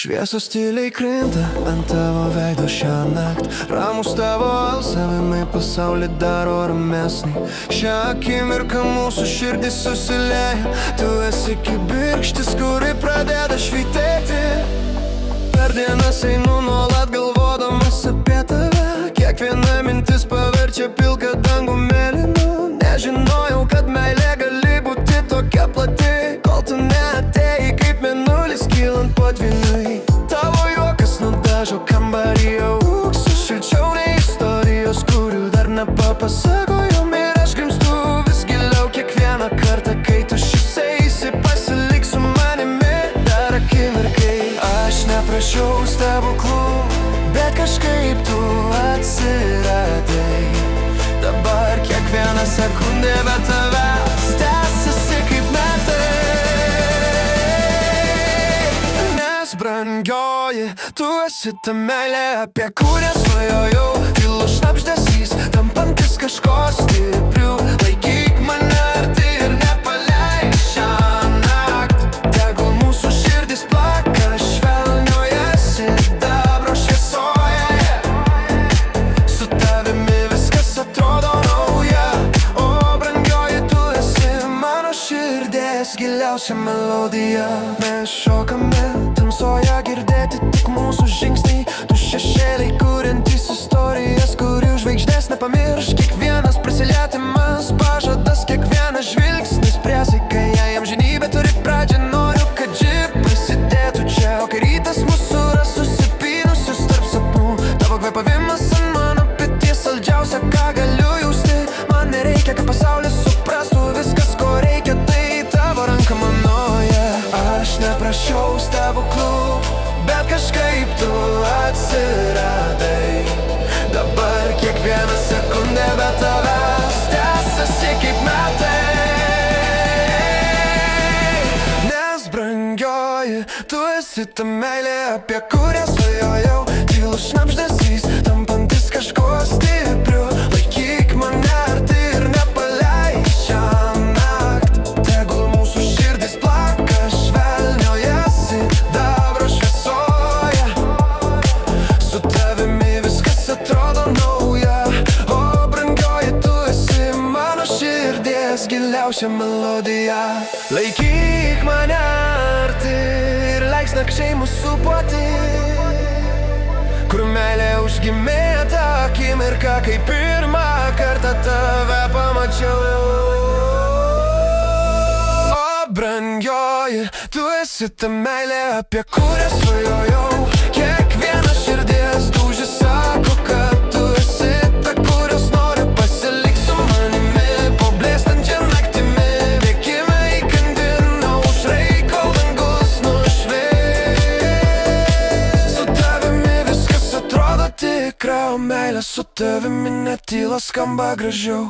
Šviesos tyliai krinta ant tavo veido šiąnakt. Ramus tavo alsavimai pasaulį daro ramesnį. Šią akimirką mūsų širdis susilieja. Tu esi kibirkštis, kuri pradeda švytėti. Per dienas einu nuolat galvodamas apie tave. Kiekviena mintis paverčia pilką dangų mėlynu. Nežinojau, kad meilė gali būti tokia plati, kol tu neatėjai kaip mėnulis kylant potvyniui. Tavo juokas nudažo kambarį auksu, šilčiau nei istorijos, kurių dar nepapasakojom. Ir aš grimstu vis giliau kiekvieną kartą, kai tu šypsaisi, pasilik su manimi dar akimirkai. Aš neprašiau stebuklų, bet kažkaip tu atsiradai. Dabar kiekvieną sekundę be tavęs tęsiasi kaip metai. Nes brangioji, tu esi ta meilė, apie kurią svajojau. Tylus šnabždesys, tampantis kažko stipriu. Laikyk mane arti ir nepaleik šiąnakt. Tegul mūsų širdis plaka švelnioje sidabro šviesoje. Su tavimi viskas atrodo nauja. O brangioji, tu esi mano širdies giliausia melodija. Mes šokame tamsoje, girdėti tik mūsų žingsniai. Tu šešėliai, kuriantys istorijas, kurių žvaigždės nepamirš. Kiekvienas prisilietimas, pažadas, kiekvienas žvilgsnis priesaika, jei amžinybė turi pradžią. Noriu, kad ji prasidėtų čia, o kai rytas mūsų ras susipynusius tarp sapnų. Tavo kvepavimas ant mano peties, saldžiausia, ką galiu jausti. Man nereikia, kad pasaulis suprastų, viskas, ko reikia, tai tavo ranka manoje. Aš neprašiau stebuklų, bet kažkaip tu atsiradai. Dabar kiekvieną sekundę be tavęs tęsiasi kaip metai. Nes brangioji, tu esi ta meilė, apie kurią svajojau. Tylus šnabždesys, tampantis kažko stipriu. Laikyk mane arti ir nepaleik šiąnakt. Tegul mūsų širdis plaka švelnioje sidabro šviesoje. Su tavimi viskas atrodo nauja. O brangioji, tu esi mano širdies giliausia melodija. Laikyk mane arti ir leiks nakčiai mūsų puoti, kur meilė užgimė tą akimirką, kai pirmą kartą tave pamačiau. O brangioji, tu esi ta meilė, apie kurią svajojau. Kiekviena širdies dūžis sako, kad tu esi ta, kurios noriu. Pasilik su manimi po blėstančia naktimi. Bėkime įkandin aušrai, kol dangus nušvis. Su tavimi viskas atrodo tikra, o meilė su tavimi net tyla skamba gražiau.